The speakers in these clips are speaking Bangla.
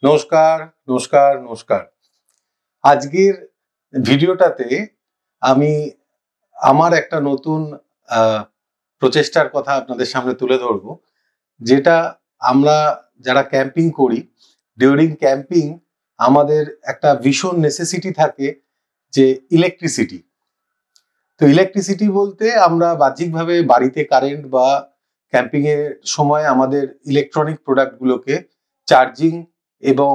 নমস্কার নমস্কার নমস্কার। আজকের ভিডিওটাতে আমি আমার একটা নতুন প্রচেষ্টার কথা আপনাদের সামনে তুলে ধরবো, যেটা আমরা যারা ক্যাম্পিং করি, ডিউরিং ক্যাম্পিং আমাদের একটা ভীষণ নেসেসিটি থাকে যে ইলেকট্রিসিটি। তো ইলেকট্রিসিটি বলতে আমরা বাহ্যিকভাবে বাড়িতে কারেন্ট বা ক্যাম্পিং এর সময় আমাদের ইলেকট্রনিক প্রোডাক্টগুলোকে চার্জিং এবং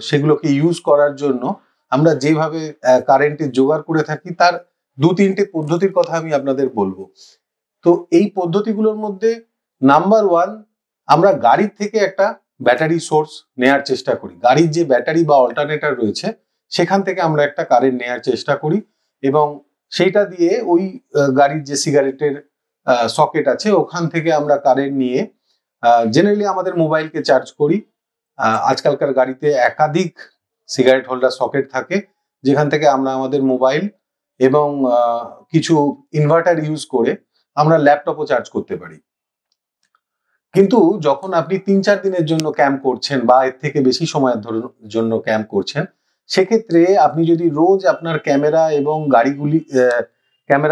সেগুলোকে ইউজ করার জন্য আমরা যেভাবে কারেন্টের জোগাড় করে থাকি, তার দু তিনটে পদ্ধতির কথা আমি আপনাদের বলবো। তো এই পদ্ধতিগুলোর মধ্যে নাম্বার ওয়ান, আমরা গাড়ির থেকে একটা ব্যাটারি সোর্স নেয়ার চেষ্টা করি। গাড়ির যে ব্যাটারি বা অল্টারনেটর রয়েছে সেখান থেকে আমরা একটা কারেন্ট নেয়ার চেষ্টা করি এবং সেইটা দিয়ে ওই গাড়ির যে সিগারেটের সকেট আছে ওখান থেকে আমরা কারেন্ট নিয়ে জেনারেলি আমাদের মোবাইলকে চার্জ করি। আজকালকার গাড়িতে একাধিক সিগারেট হোল্ডার সকেট থাকে, যেখান থেকে আমরা আমাদের মোবাইল এবং কিছু ইনভার্টার ইউজ করে আমরা ল্যাপটপও চার্জ করতে পারি। কিন্তু যখন আপনি ৩-৪ দিনের জন্য ক্যাম্প করছেন বা এর থেকে বেশি সময়ের জন্য ক্যাম্প করছেন, সেক্ষেত্রে আপনি যদি রোজ আপনার ক্যামেরা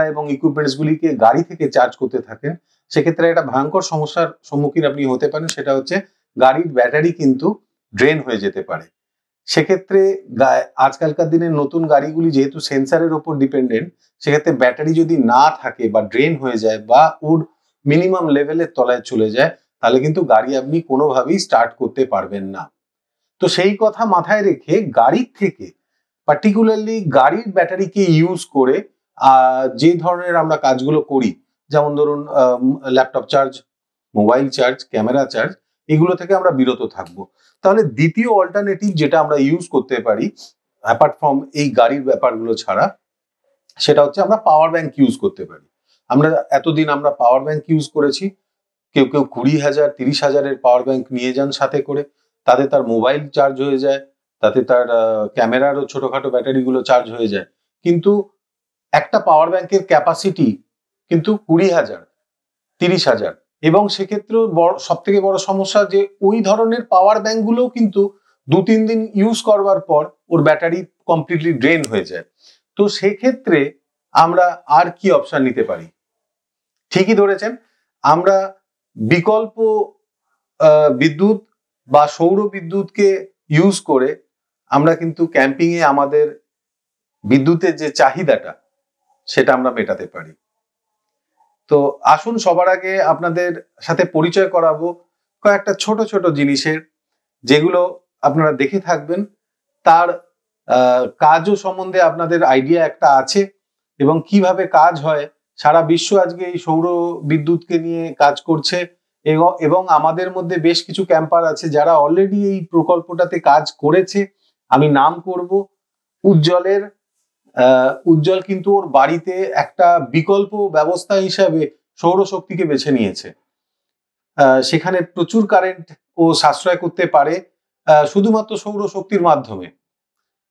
এবং ইকুইপমেন্টস গুলিকে গাড়ি থেকে চার্জ করতে থাকেন, সেক্ষেত্রে একটা ভয়ঙ্কর সমস্যার সম্মুখীন আপনি হতে পারেন। সেটা হচ্ছে গাড়ির ব্যাটারি কিন্তু ড্রেন হয়ে যেতে পারে। সেক্ষেত্রে আজকালকার দিনের নতুন গাড়িগুলি যেহেতু সেন্সারের ওপর ডিপেন্ডেন্ট, সেক্ষেত্রে ব্যাটারি যদি না থাকে বা ড্রেন হয়ে যায় বা ওর মিনিমাম লেভেলের তলায় চলে যায়, তাহলে কিন্তু গাড়ি আপনি কোনোভাবেই স্টার্ট করতে পারবেন না। তো সেই কথা মাথায় রেখে গাড়ির থেকে, পার্টিকুলারলি গাড়ির ব্যাটারিকে ইউজ করে যে ধরনের আমরা কাজগুলো করি, যেমন ধরুন laptop charge, mobile charge, camera charge, এগুলো থেকে আমরা বিরত থাকবো। তাহলে দ্বিতীয় অল্টারনেটিভ যেটা আমরা ইউজ করতে পারি অ্যাপার্ট ফ্রম এই গাড়ির ব্যাপারগুলো ছাড়া, সেটা হচ্ছে আমরা পাওয়ার ব্যাংক ইউজ করতে পারি। এতদিন আমরা পাওয়ার ব্যাংক ইউজ করেছি। কেউ 20,000 30,000-এর পাওয়ার ব্যাংক নিয়ে যান সাথে করে, তাতে তার মোবাইল চার্জ হয়ে যায়, তাতে তার ক্যামেরারও ছোটখাটো ব্যাটারিগুলো চার্জ হয়ে যায়। কিন্তু একটা পাওয়ার ব্যাংকের ক্যাপাসিটি কিন্তু 20,000 30,000, এবং সেক্ষেত্রেও সব থেকে বড় সমস্যা যে ওই ধরনের পাওয়ার ব্যাংক গুলোও কিন্তু 2-3 দিন ইউজ করবার পর ওর ব্যাটারি কমপ্লিটলি ড্রেন হয়ে যায়। তো সেক্ষেত্রে আমরা আর কি অপশন নিতে পারি? ঠিকই ধরেছেন, আমরা বিকল্প বিদ্যুৎ বা সৌর বিদ্যুৎকে ইউজ করে আমরা কিন্তু ক্যাম্পিং এ আমাদের বিদ্যুতের যে চাহিদাটা সেটা আমরা মেটাতে পারি। তো আসুন সবার আগে আপনাদের সাথে পরিচয় করাবো কয়েকটা ছোট ছোট জিনিসের, যেগুলো আপনারা দেখে থাকবেন। তার কাজও সম্বন্ধে আপনাদের আইডিয়া একটা আছে এবং কিভাবে কাজ হয়। সারা বিশ্ব আজকে এই সৌর বিদ্যুৎকে নিয়ে কাজ করছে এবং আমাদের মধ্যে বেশ কিছু ক্যাম্পার আছে যারা অলরেডি এই প্রকল্পটাতে কাজ করেছে। আমি নাম করব উজ্জ্বলের। উজ্জ্বল কিন্তু ওর বাড়িতে একটা বিকল্প ব্যবস্থা হিসাবে সৌরশক্তিকে বেছে নিয়েছে। সেখানে প্রচুর কারেন্ট ও সাশ্রয় করতে পারে শুধুমাত্র সৌরশক্তির মাধ্যমে।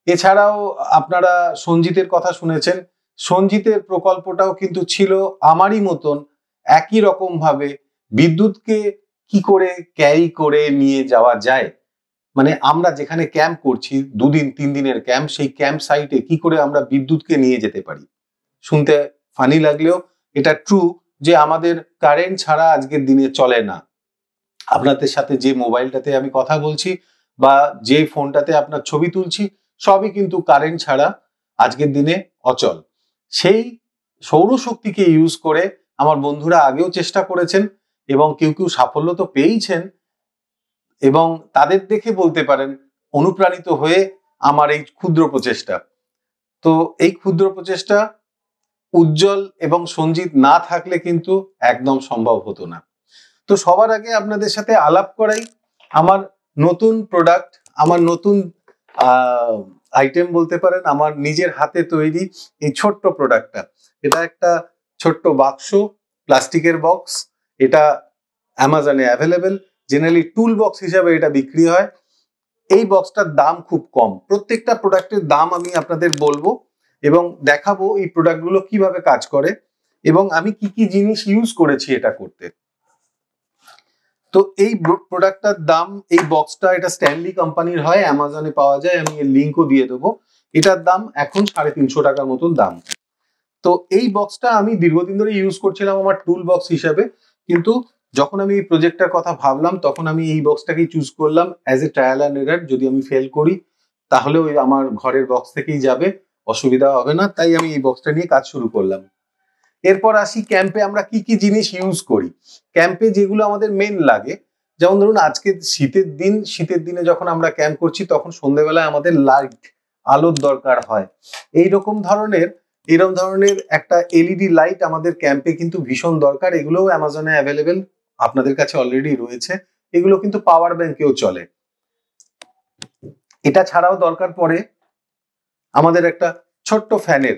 এছাড়াও আপনারা সঞ্জিতের কথা শুনেছেন। সঞ্জিতের প্রকল্পটাও কিন্তু ছিল আমারই মতন একই রকম ভাবে, বিদ্যুৎকে কি করে ক্যারি করে নিয়ে যাওয়া যায়, মানে আমরা যেখানে ক্যাম্প করছি 2 দিন 3 দিনের ক্যাম্প, সেই ক্যাম্প সাইটে কি করে আমরা বিদ্যুৎকে নিয়ে যেতে পারি। শুনতে ফানি লাগলেও এটা ট্রু যে আমাদের কারেন্ট ছাড়া আজকের দিনে চলে না। আপনাদের সাথে যে মোবাইলটাতে আমি কথা বলছি বা যে ফোনটাতে আপনার ছবি তুলছি, সবই কিন্তু কারেন্ট ছাড়া আজকের দিনে অচল। সেই সৌরশক্তিকে ইউজ করে আমার বন্ধুরা আগেও চেষ্টা করেছেন এবং কেউ সাফল্য তো পেয়েছেন, এবং তাদের দেখে বলতে পারেন অনুপ্রাণিত হয়ে আমার এই ক্ষুদ্র প্রচেষ্টা। তো এই ক্ষুদ্র প্রচেষ্টা উজ্জ্বল এবং সঞ্জিত না থাকলে কিন্তু একদম সম্ভব হতো না। তো সবার আগে আপনাদের সাথে আলাপ করাই আমার নতুন প্রোডাক্ট, আমার নতুন আইটেম বলতে পারেন, আমার নিজের হাতে তৈরি এই ছোট্ট প্রোডাক্টটা। এটা একটা ছোট্ট বাক্স, প্লাস্টিকের বক্স। এটা অ্যামাজনে অ্যাভেলেবেল। জেনারেলি টুল বক্স হিসাবে এটা বিক্রি হয়। এই বক্সটার দাম খুব কম। প্রত্যেকটা প্রোডাক্টের দাম আমি আপনাদের বলবো এবং দেখাবো এই প্রোডাক্টগুলো কিভাবে কাজ করে এবং আমি কি কি জিনিস ইউজ করেছি এটা করতে। তো এই প্রোডাক্টটার দাম, এই বক্সটা এটা স্ট্যানলি কোম্পানির হয়, অ্যামাজনে পাওয়া যায়, আমি এর লিঙ্কও দিয়ে দেবো। এটার দাম এখন 350 টাকার মতন দাম। তো এই বক্সটা আমি দীর্ঘদিন ধরে ইউজ করছিলাম আমার টুল বক্স হিসাবে, কিন্তু যখন আমি এই প্রজেক্টটার কথা ভাবলাম তখন আমি এই বক্সটাকেই চুজ করলাম as a trial and error. যদি আমি ফেল করি তাহলে ওই আমার ঘরের বক্স থেকেই যাবে, অসুবিধা হবে না, তাই আমি এই বক্সটা নিয়ে কাজ শুরু করলাম। এরপর আসি ক্যাম্পে আমরা কি কি জিনিস ইউজ করি। ক্যাম্পে যেগুলো আমাদের মেন লাগে, যেমন ধরুন আজকে শীতের দিনে যখন আমরা ক্যাম্প করছি তখন সন্ধ্যেবেলায় আমাদের লাইট, আলোর দরকার হয়। এরকম ধরনের একটা এলইডি লাইট আমাদের ক্যাম্পে কিন্তু ভীষণ দরকার। এগুলোও অ্যামাজনে অ্যাভেলেবেল, আপনাদের কাছে অলরেডি রয়েছে। এগুলো কিন্তু পাওয়ার ব্যাংকেও চলে। এটা ছাড়াও দরকার পড়ে আমাদের একটা ছোট্ট ফ্যানের।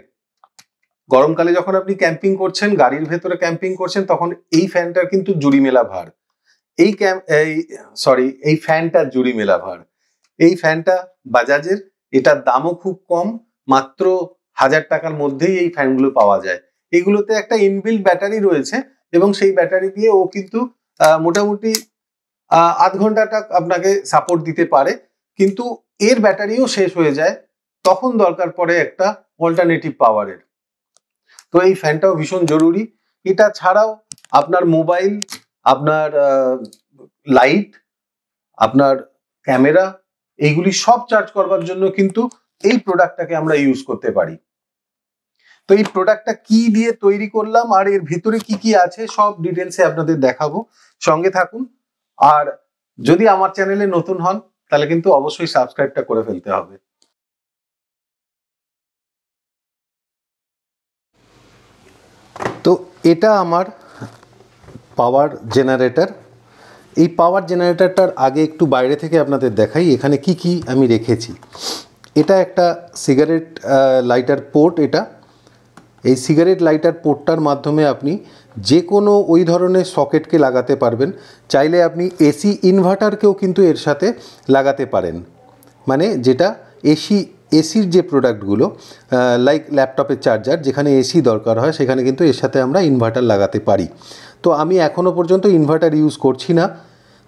গরমকালে যখন আপনি ক্যাম্পিং করছেন, গাড়ির ভেতরে ক্যাম্পিং করছেন, তখন এই ফ্যানটার কিন্তু জুড়ি মেলা ভার। এই ফ্যানটার জুড়ি মেলা ভার। এই ফ্যানটা বাজাজের, এটার দামও খুব কম, মাত্র 1000 টাকার মধ্যেই এই ফ্যানগুলো পাওয়া যায়। এগুলোতে একটা ইনবিল্ট ব্যাটারি রয়েছে এবং সেই ব্যাটারি দিয়ে ও কিন্তু মোটামুটি আধ ঘন্টাটা আপনাকে সাপোর্ট দিতে পারে, কিন্তু এর ব্যাটারিও শেষ হয়ে যায়, তখন দরকার পড়ে একটা অল্টারনেটিভ পাওয়ারের। তো এই ফ্যানটাও ভীষণ জরুরি। এটা ছাড়াও আপনার মোবাইল, আপনার লাইট, আপনার ক্যামেরা, এইগুলি সব চার্জ করবার জন্য কিন্তু এই প্রোডাক্টটাকে আমরা ইউজ করতে পারি। তো এই প্রোডাক্টটা কি দিয়ে তৈরি করলাম আর এর ভিতরে কি কি আছে সব ডিটেলসে আপনাদের দেখাবো, সঙ্গে থাকুন। আর যদি আমার চ্যানেলে নতুন হন তাহলে কিন্তু অবশ্যই সাবস্ক্রাইবটা করে ফেলতে হবে। তো এটা আমার পাওয়ার জেনারেটর। এই পাওয়ার জেনারেটরটার আগে একটু বাইরে থেকে আপনাদের দেখাই এখানে কি কি আমি রেখেছি। এটা একটা সিগারেট লাইটার পোর্ট। এই সিগারেট লাইটার পোর্টটার মাধ্যমে আপনি যে কোনো ওই ধরনের সকেটকে লাগাতে পারবেন। চাইলে আপনি এসি ইনভার্টারকেও কিন্তু এর সাথে লাগাতে পারেন, মানে যেটা এসির যে প্রোডাক্টগুলো লাইক ল্যাপটপের চার্জার, যেখানে এসি দরকার হয় সেখানে কিন্তু এর সাথে আমরা ইনভার্টার লাগাতে পারি। তো আমি এখনও পর্যন্ত ইনভার্টার ইউজ করছি না,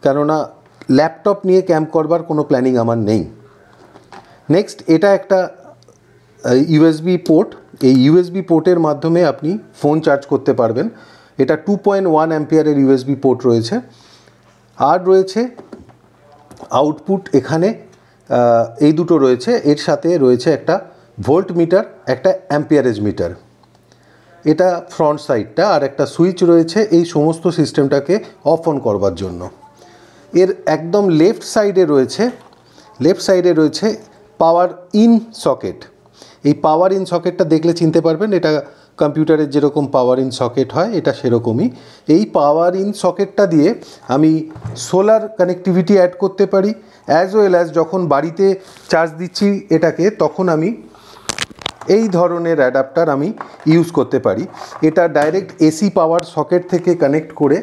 কেননা ল্যাপটপ নিয়ে ক্যাম্প করবার কোনো প্ল্যানিং আমার নেই। নেক্সট, এটা একটা ইউএসবি পোর্ট। এই ইউএসবি পোর্টের মাধ্যমে আপনি ফোন চার্জ করতে পারবেন। এটা 2.1 অ্যাম্পিয়ারের ইউএসবি পোর্ট রয়েছে। আর রয়েছে আউটপুট, এখানে এই দুটো রয়েছে। এর সাথে রয়েছে একটা ভোল্ট মিটার, একটা অ্যাম্পিয়ারেজ মিটার। এটা ফ্রন্ট সাইডটা। আর একটা সুইচ রয়েছে এই সমস্ত সিস্টেমটাকে অফ অন করবার জন্য। এর একদম লেফট সাইডে রয়েছে পাওয়ার ইন সকেট। এই পাওয়ার ইন সকেটটা দেখলে চিনতে পারবেন, এটা কম্পিউটারের যেরকম পাওয়ার ইন সকেট হয় এটা সেরকমই। এই পাওয়ার ইন সকেটটা দিয়ে আমি সোলার কানেক্টিভিটি অ্যাড করতে পারি, অ্যাজ ওয়েল অ্যাজ যখন বাড়িতে চার্জ দিচ্ছি এটাকে, তখন আমি এই ধরনের অ্যাডাপ্টার আমি ইউজ করতে পারি। এটা ডাইরেক্ট এসি পাওয়ার সকেট থেকে কানেক্ট করে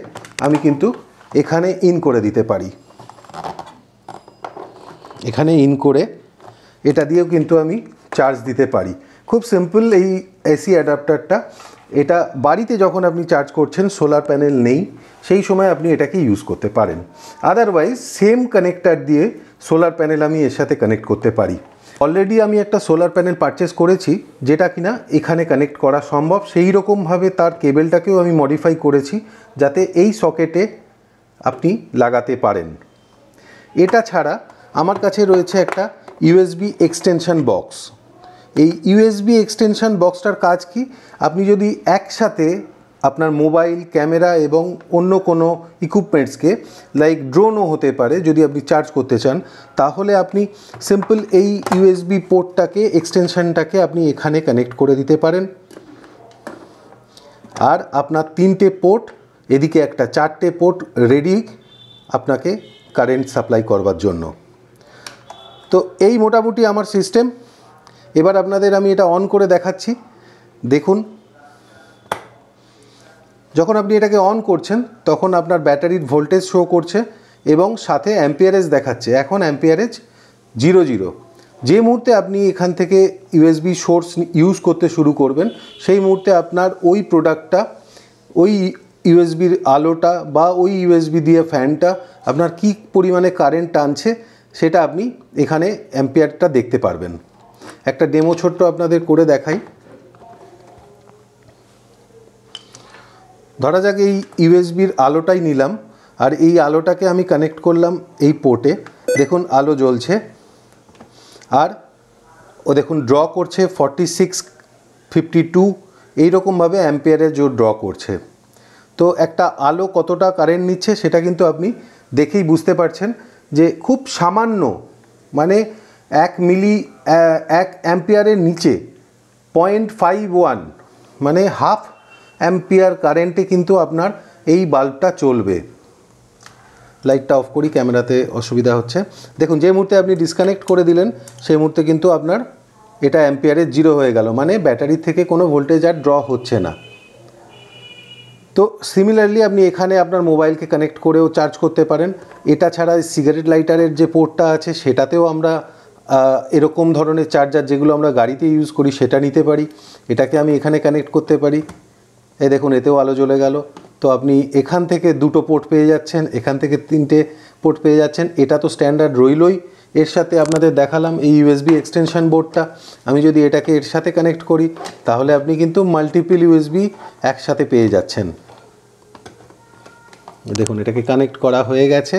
আমি কিন্তু এখানে ইন করে দিতে পারি। এখানে ইন করে এটা দিয়েও কিন্তু আমি চার্জ দিতে পারি। খুব সিম্পল এই এসি অ্যাডাপ্টারটা। এটা বাড়িতে যখন আপনি চার্জ করছেন, সোলার প্যানেল নেই, সেই সময় আপনি এটাকে ইউজ করতে পারেন। আদারওয়াইজ সেম কানেক্টার দিয়ে সোলার প্যানেল আমি এর সাথে কানেক্ট করতে পারি। অলরেডি আমি একটা সোলার প্যানেল পারচেস করেছি, যেটা কিনা এখানে কানেক্ট করা সম্ভব। সেই রকমভাবে তার কেবেলটাকেও আমি মডিফাই করেছি যাতে এই সকেটে আপনি লাগাতে পারেন। এটা ছাড়া আমার কাছে রয়েছে একটা ইউএসবি এক্সটেনশন বক্স। এই ইউএসবি এক্সটেনশন বক্সটার কাজ কি, আপনি যদি একসাথে আপনার মোবাইল, ক্যামেরা এবং অন্য কোনো ইকুইপমেন্টসকে, লাইক ড্রোনও হতে পারে, যদি আপনি চার্জ করতে চান, তাহলে আপনি সিম্পল এই ইউএসবি পোর্টটাকে, এক্সটেনশনটাকে আপনি এখানে কানেক্ট করে দিতে পারেন। আর আপনার 3টে পোর্ট, এদিকে একটা 4টে পোর্ট রেডি আপনাকে কারেন্ট সাপ্লাই করবার জন্য। তো এই মোটামুটি আমার সিস্টেম। এবার আপনাদের আমি এটা অন করে দেখাচ্ছি। দেখুন, যখন আপনি এটাকে অন করছেন তখন আপনার ব্যাটারির ভোল্টেজ শো করছে এবং সাথে অ্যাম্পিয়ারেজ দেখাচ্ছে। এখন অ্যাম্পিয়ারেজ 0 যে মুহূর্তে আপনি এখান থেকে ইউএসবি সোর্স ইউজ করতে শুরু করবেন, সেই মুহূর্তে আপনার ওই প্রোডাক্টটা, ওই ইউএসবির আলোটা বা ওই ইউএসবি দিয়ে ফ্যানটা আপনার কী পরিমাণে কারেন্ট টানছে সেটা আপনি এখানে অ্যাম্পিয়ারটা দেখতে পারবেন। একটা ডেমো ছোট্ট আপনাদের করে দেখাই। ধরা যাক এই ইউএসবির আলোটাই নিলাম, আর এই আলোটাকে আমি কানেক্ট করলাম এই পোর্টে। দেখুন আলো জ্বলছে, আর ও দেখুন ড্র করছে 46, 52 এইরকমভাবে অ্যাম্পিয়ারের জোর ড্র করছে। তো একটা আলো কতটা কারেন্ট নিচ্ছে সেটা কিন্তু আপনি দেখেই বুঝতে পারছেন যে খুব সামান্য, মানে 1 অ্যাম্পিয়ারের নিচে 0.51 মানে হাফ অ্যাম্পিয়ার কারেন্টে কিন্তু আপনার এই বাল্বটা চলবে। লাইটটা অফ করি, ক্যামেরাতে অসুবিধা হচ্ছে। দেখুন যে মুহূর্তে আপনি ডিসকানেক্ট করে দিলেন সেই মুহূর্তে কিন্তু আপনার এটা অ্যাম্পিয়ারে 0 হয়ে গেল, মানে ব্যাটারি থেকে কোনো ভোল্টেজ আর ড্র হচ্ছে না। তো সিমিলারলি আপনি এখানে আপনার মোবাইলকে কানেক্ট করেও চার্জ করতে পারেন। এটা ছাড়া সিগারেট লাইটারের যে পোর্টটা আছে সেটাতেও আমরা এরকম ধরনের চার্জার যেগুলো আমরা গাড়িতে ইউজ করি সেটা নিতে পারি। এটাকে আমি এখানে কানেক্ট করতে পারি। এই দেখুন এতেও আলো জ্বলে গেল। তো আপনি এখান থেকে 2টো পোর্ট পেয়ে যাচ্ছেন, এখান থেকে 3টে পোর্ট পেয়ে যাচ্ছেন। এটা তো স্ট্যান্ডার্ড রইলই। এর সাথে আপনাদের দেখালাম এই ইউএসবি এক্সটেনশন বোর্ডটা। আমি যদি এটাকে এর সাথে কানেক্ট করি তাহলে আপনি কিন্তু মাল্টিপল ইউএসবি একসাথে পেয়ে যাচ্ছেন। দেখুন এটাকে কানেক্ট করা হয়ে গেছে,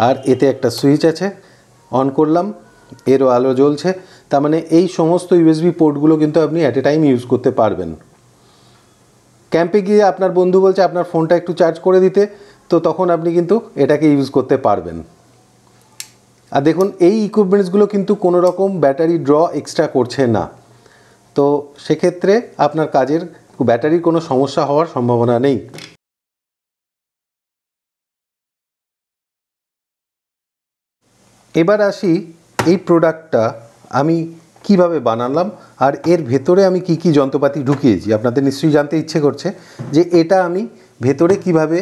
আর এতে একটা সুইচ আছে, অন করলাম, এরও আলো জ্বলছে। তার মানে এই সমস্ত ইউএসবি পোর্টগুলো কিন্তু আপনি অ্যাট এ টাইম ইউজ করতে পারবেন। ক্যাম্পে গিয়ে আপনার বন্ধু বলছে আপনার ফোনটা একটু চার্জ করে দিতে, তো তখন আপনি কিন্তু এটাকে ইউজ করতে পারবেন। আর দেখুন এই ইকুইপমেন্টসগুলো কিন্তু কোনো রকম ব্যাটারি ড্র এক্সট্রা করছে না, তো সেক্ষেত্রে আপনার কাজের ব্যাটারির কোনো সমস্যা হওয়ার সম্ভাবনা নেই। এবার আসি এই প্রোডাক্টটা আমি কিভাবে বানালাম আর এর ভেতরে আমি কি কি যন্ত্রপাতি ঢুকিয়েছি। আপনাদের নিশ্চয়ই জানতে ইচ্ছে করছে যে এটা আমি ভেতরে কিভাবে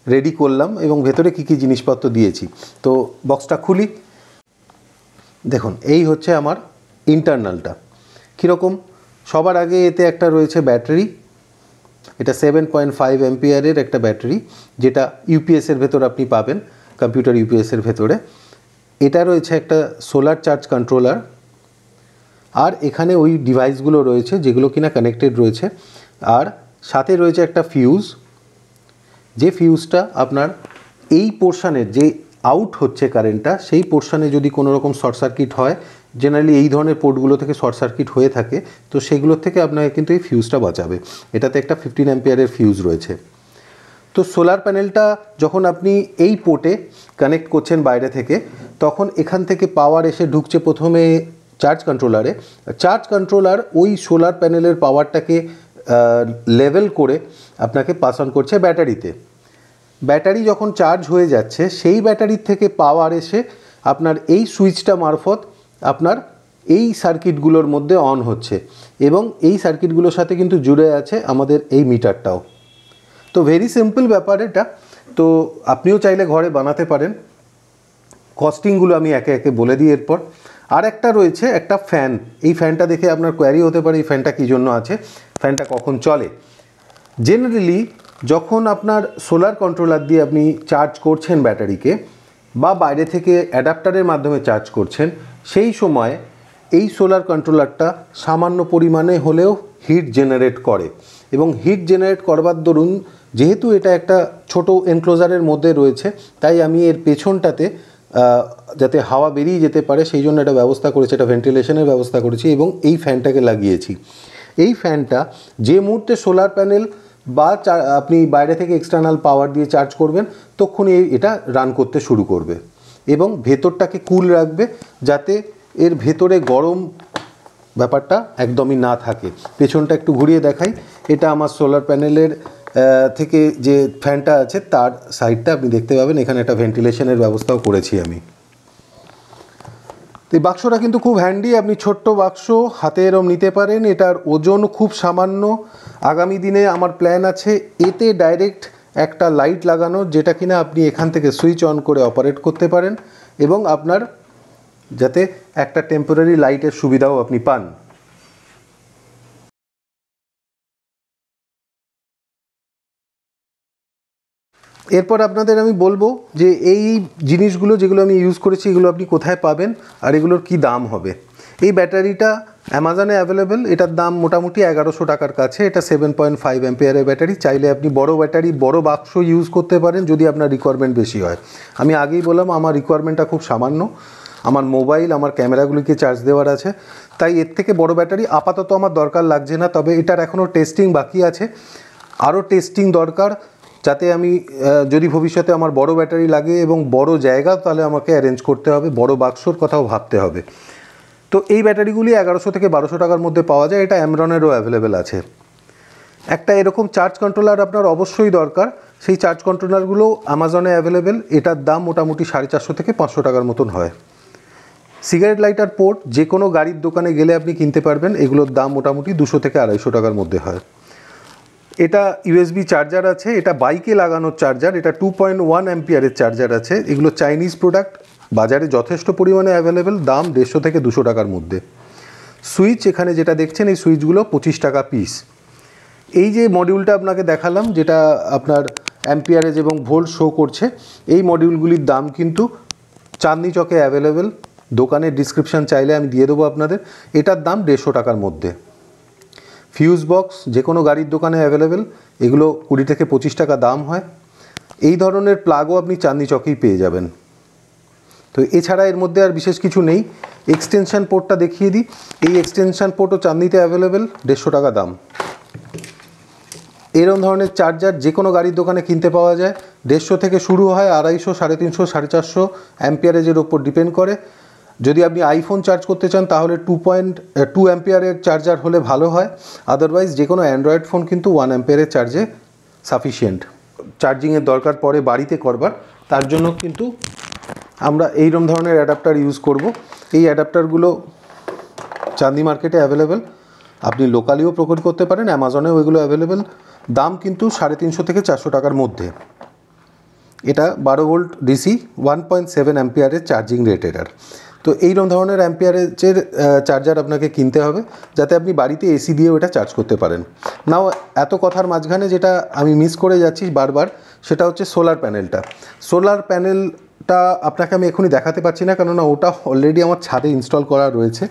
রেডি করলাম এবং ভেতরে কি কি জিনিসপত্র দিয়েছি। তো বক্সটা খুলি। দেখুন এই হচ্ছে আমার ইন্টারনালটা। কীরকম, সবার আগে এতে একটা রয়েছে ব্যাটারি। এটা 7.5 অ্যাম্পিয়ারের একটা ব্যাটারি, যেটা ইউপিএসের ভেতর আপনি পাবেন, কম্পিউটার ইউপিএসের ভেতরে। এটা রয়েছে একটা সোলার চার্জ কন্ট্রোলার, আর এখানে ওই ডিভাইসগুলো রয়েছে যেগুলো কিনা কানেক্টেড রয়েছে। আর সাথে রয়েছে একটা ফিউজ, যে ফিউজটা আপনার এই পোর্শানের যে আউট হচ্ছে কারেন্টটা, সেই পোর্শানে যদি কোনো রকম শর্ট সার্কিট হয়, জেনারেলি এই ধরনের পোর্টগুলো থেকে শর্ট সার্কিট হয়ে থাকে, তো সেগুলোর থেকে আপনাকে কিন্তু এই ফিউজটা বাঁচাবে। এটাতে একটা 15 অ্যাম্পিয়ারের ফিউজ রয়েছে। তো সোলার প্যানেলটা যখন আপনি এই পোর্টে কানেক্ট করছেন বাইরে থেকে, তখন এখান থেকে পাওয়ার এসে ঢুকছে প্রথমে চার্জ কন্ট্রোলারে। চার্জ কন্ট্রোলার ওই সোলার প্যানেলের পাওয়ারটাকে লেভেল করে আপনাকে পাস অন করছে ব্যাটারিতে। ব্যাটারি যখন চার্জ হয়ে যাচ্ছে, সেই ব্যাটারির থেকে পাওয়ার এসে আপনার এই সুইচটা মারফত আপনার এই সার্কিটগুলোর মধ্যে অন হচ্ছে, এবং এই সার্কিটগুলোর সাথে কিন্তু জুড়ে আছে আমাদের এই মিটারটাও। তো ভেরি সিম্পল ব্যাপার এটা। তো আপনিও চাইলে ঘরে বানাতে পারেন। কস্টিংগুলো আমি একে একে বলে দিই এরপর। আর একটা রয়েছে একটা ফ্যান। এই ফ্যানটা দেখে আপনার কোয়ারি হতে পারে এই ফ্যানটা কী জন্য আছে, ফ্যানটা কখন চলে। জেনারেলি যখন আপনার সোলার কন্ট্রোলার দিয়ে আপনি চার্জ করছেন ব্যাটারিকে, বা বাইরে থেকে অ্যাডাপ্টারের মাধ্যমে চার্জ করছেন, সেই সময় এই সোলার কন্ট্রোলারটা সামান্য পরিমাণে হলেও হিট জেনারেট করে। এবং হিট জেনারেট করবার দরুন, যেহেতু এটা একটা ছোট এনক্লোজারের মধ্যে রয়েছে, তাই আমি এর পেছনটাতে যাতে হাওয়া বেরিয়ে যেতে পারে সেই জন্য একটা ব্যবস্থা করেছি, একটা ভেন্টিলেশনের ব্যবস্থা করেছি, এবং এই ফ্যানটাকে লাগিয়েছি। এই ফ্যানটা যে মুহূর্তে সোলার প্যানেল বা আপনি বাইরে থেকে এক্সটার্নাল পাওয়ার দিয়ে চার্জ করবেন, তখনই এটা রান করতে শুরু করবে এবং ভেতরটাকে কুল রাখবে, যাতে এর ভেতরে গরম ব্যাপারটা একদমই না থাকে। পেছনটা একটু ঘুরিয়ে দেখাই। এটা আমার সোলার প্যানেলের থেকে যে ফ্যানটা আছে তার সাইডটা আপনি দেখতে পাবেন, এখানে একটা ভেন্টিলেশনের ব্যবস্থাও করেছি আমি। তো এই বাক্সটা কিন্তু খুব হ্যান্ডি। আপনি ছোট্ট বাক্স হাতে এরম নিতে পারেন। এটার ওজন খুব সামান্য। আগামী দিনে আমার প্ল্যান আছে এতে ডাইরেক্ট একটা লাইট লাগানো, যেটা কিনা আপনি এখান থেকে সুইচ অন করে অপারেট করতে পারেন, এবং আপনার যাতে একটা টেম্পোরারি লাইটের সুবিধাও আপনি পান। এরপর আপনাদের আমি বলবো যে এই জিনিসগুলো যেগুলো আমি ইউজ করেছি এগুলো আপনি কোথায় পাবেন আর এগুলোর কি দাম হবে। এই ব্যাটারিটা অ্যামাজনে অ্যাভেলেবেল, এটার দাম মোটামুটি 1100 টাকার কাছে। এটা 7.5 অ্যাম্পিয়ারের ব্যাটারি। চাইলে আপনি বড় ব্যাটারি, বড় বাক্স ইউজ করতে পারেন যদি আপনার রিকোয়ারমেন্ট বেশি হয়। আমি আগেই বললাম আমার রিকোয়ারমেন্টটা খুব সামান্য, আমার মোবাইল, আমার ক্যামেরাগুলিকে চার্জ দেওয়ার আছে, তাই এর থেকে বড় ব্যাটারি আপাতত আমার দরকার লাগছে না। তবে এটার এখনও টেস্টিং বাকি আছে, আরও টেস্টিং দরকার, যাতে আমি যদি ভবিষ্যতে আমার বড় ব্যাটারি লাগে এবং বড় জায়গা, তাহলে আমাকে অ্যারেঞ্জ করতে হবে, বড় বাক্সর কথাও ভাবতে হবে। তো এই ব্যাটারিগুলি 1100 থেকে 1200 টাকার মধ্যে পাওয়া যায়। এটা অ্যামরনেরও অ্যাভেলেবেল আছে। একটা এরকম চার্জ কন্ট্রোলার আপনার অবশ্যই দরকার। সেই চার্জ কন্ট্রোলারগুলো অ্যামাজনে অ্যাভেলেবেল। এটার দাম মোটামুটি 450 থেকে 500 টাকার মতন হয়। সিগারেট লাইটার পোর্ট যে কোনো গাড়ির দোকানে গেলে আপনি কিনতে পারবেন। এগুলোর দাম মোটামুটি 200 থেকে 250 টাকার মধ্যে হয়। এটা ইউএসবি চার্জার আছে, এটা বাইকে লাগানোর চার্জার, এটা 2.1 অ্যাম্পিয়ারের চার্জার আছে। এগুলো চাইনিজ প্রোডাক্ট, বাজারে যথেষ্ট পরিমাণে অ্যাভেলেবেল, দাম 150 থেকে 200 টাকার মধ্যে। সুইচ এখানে যেটা দেখছেন, এই সুইচগুলো 25 টাকা পিস। এই যে মডিউলটা আপনাকে দেখালাম, যেটা আপনার অ্যাম্পিয়ারেজ এবং ভোল্ট শো করছে, এই মডিউলগুলির দাম কিন্তু চাঁদনি চকে অ্যাভেলেবেল। দোকানের ডিসক্রিপশান চাইলে আমি দিয়ে দেবো আপনাদের। এটার দাম 150 টাকার মধ্যে। ফিউজ বক্স যে কোনো গাড়ির দোকানে অ্যাভেলেবেল, এগুলো 20 থেকে 25 টাকা দাম হয়। এই ধরনের প্লাগও আপনি চাঁদনি চকেই পেয়ে যাবেন। তো এছাড়া এর মধ্যে আর বিশেষ কিছু নেই। এক্সটেনশান পোর্টটা দেখিয়ে দিই। এই এক্সটেনশান পোর্টও চাঁদনিতে অ্যাভেলেবেল, 150 টাকা দাম। এরকম ধরনের চার্জার যে কোনো গাড়ির দোকানে কিনতে পাওয়া যায়। 150 থেকে শুরু হয়, 250, 350, 450 অ্যাম্পিয়ারেজের ওপর ডিপেন্ড করে। যদি আপনি আইফোন চার্জ করতে চান তাহলে 2.2 অ্যাম্পিয়ারের চার্জার হলে ভালো হয়। আদারওয়াইজ যে কোনো অ্যান্ড্রয়েড ফোন কিন্তু 1 অ্যাম্পিয়ারের চার্জে সাফিসিয়েন্ট। চার্জিংয়ের দরকার পড়ে বাড়িতে করবার, তার জন্য কিন্তু আমরা এইরকম ধরনের অ্যাডাপ্টার ইউজ করব। এই অ্যাডাপ্টারগুলো চাঁদনি মার্কেটে অ্যাভেলেবেল। আপনি লোকালিও প্রোভাইড করতে পারেন, অ্যামাজনেও এগুলো অ্যাভেলেবেল। দাম কিন্তু 350 থেকে 400 টাকার মধ্যে। এটা 12 ভোল্ট ডিসি 1.7 অ্যাম্পিয়ারের চার্জিং রেট এটার। তো এইরকম ধরনের অ্যাম্পিয়ারেজের চার্জার আপনাকে কিনতে হবে, যাতে আপনি বাড়িতে এসি দিয়েও এটা চার্জ করতে পারেন। নাও এত কথার মাঝখানে যেটা আমি মিস করে যাচ্ছি বারবার, সেটা হচ্ছে সোলার প্যানেলটা। সোলার প্যানেলটা আপনাকে আমি এখনই দেখাতে পারছি না, কেননা ওটা অলরেডি আমার ছাদে ইনস্টল করা রয়েছে।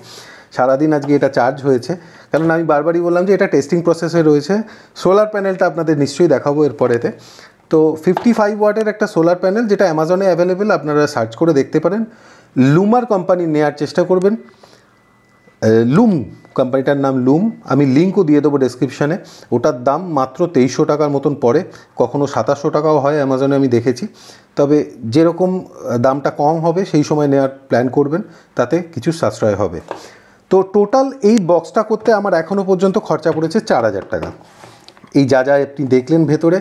সারাদিন আজকে এটা চার্জ হয়েছে, কারণ আমি বারবারই বললাম যে এটা টেস্টিং প্রসেসে রয়েছে। সোলার প্যানেলটা আপনাদের নিশ্চয়ই দেখাবো এরপরেতে। তো 55 ওয়াটের একটা সোলার প্যানেল, যেটা অ্যামাজনে অ্যাভেলেবেল, আপনারা সার্চ করে দেখতে পারেন। লুমার কোম্পানির নেওয়ার চেষ্টা করবেন। লুম কোম্পানিটার নাম লুম, আমি লিঙ্কও দিয়ে দেবো ডেসক্রিপশানে। ওটার দাম মাত্র 2300 টাকার মতন পড়ে, কখনও 2700 টাকাও হয় অ্যামাজনে আমি দেখেছি। তবে যেরকম দামটা কম হবে সেই সময় নেওয়ার প্ল্যান করবেন, তাতে কিছু সাশ্রয় হবে। তো টোটাল এই বক্সটা করতে আমার এখনও পর্যন্ত খরচা পড়েছে 4000 টাকা। এই যা যা আপনি দেখলেন ভেতরে,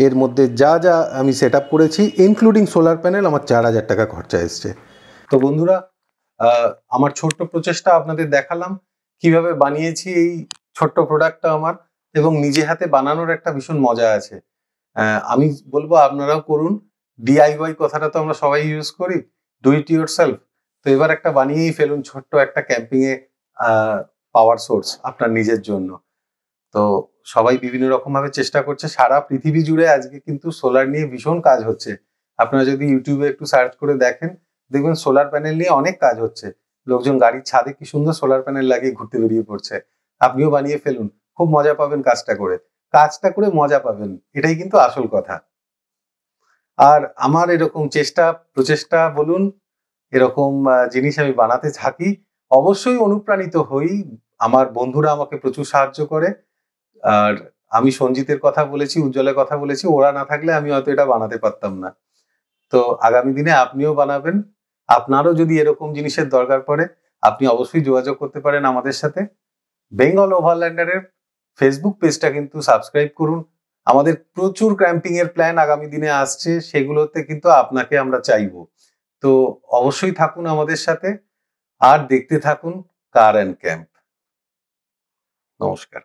এর মধ্যে যা যা আমি সেট আপ করেছি ইনক্লুডিং সোলার প্যানেল, আমার 4000 টাকা খরচা এসছে। তো বন্ধুরা, আমার ছোট্ট প্রচেষ্টা আপনাদের দেখালাম কিভাবে বানিয়েছি এই ছোট্ট প্রোডাক্টটা আমার, এবং নিজে হাতে বানানোর একটা ভীষণ মজা আছে। আমি বলবো আপনারাও করুন। ডিআইওয়াই কথাটা তো আমরা সবাই ইউজ করি, ডু ইট ইউর সেলফ। তো এবার একটা বানিয়েই ফেলুন ছোট্ট একটা ক্যাম্পিং এ পাওয়ার সোর্স আপনার নিজের জন্য। তো সবাই বিভিন্ন রকম ভাবে চেষ্টা করছে, সারা পৃথিবী জুড়ে আজকে কিন্তু সোলার নিয়ে ভীষণ কাজ হচ্ছে। আপনারা যদি ইউটিউবে একটু সার্চ করে দেখেন, দেখবেন সোলার প্যানেল নিয়ে অনেক কাজ হচ্ছে। লোকজন গাড়ির ছাদে কি সুন্দর সোলার প্যানেল লাগিয়ে ঘুরতে বেরিয়ে পড়ছে। আপনিও বানিয়ে ফেলুন, খুব মজা পাবেন কাজটা করে। কাজটা করে মজা পাবেন, এটাই কিন্তু আসল কথা। আর আমার এরকম প্রচেষ্টা বলুন, এরকম জিনিস আমি বানাতে থাকি, অবশ্যই অনুপ্রাণিত হই। আমার বন্ধুরা আমাকে প্রচুর সাহায্য করে। আর আমি সঞ্জিতের কথা বলেছি, উজ্জ্বলের কথা বলেছি, ওরা না থাকলে আমি হয়তো এটা বানাতে পারতাম না। তো আগামী দিনে আপনিও বানাবেন। আপনারও যদি এরকম জিনিসের দরকার পড়ে, আপনি অবশ্যই যোগাযোগ করতে পারেন আমাদের সাথে। বেঙ্গল ওভারল্যান্ডারের ফেসবুক পেজটা কিন্তু সাবস্ক্রাইব করুন। আমাদের প্রচুর ক্যাম্পিং এর প্ল্যান আগামী দিনে আসছে, সেগুলোতে কিন্তু আপনাকে আমরা চাইবো। তো অবশ্যই থাকুন আমাদের সাথে, আর দেখতে থাকুন কার অ্যান্ড ক্যাম্প। নমস্কার।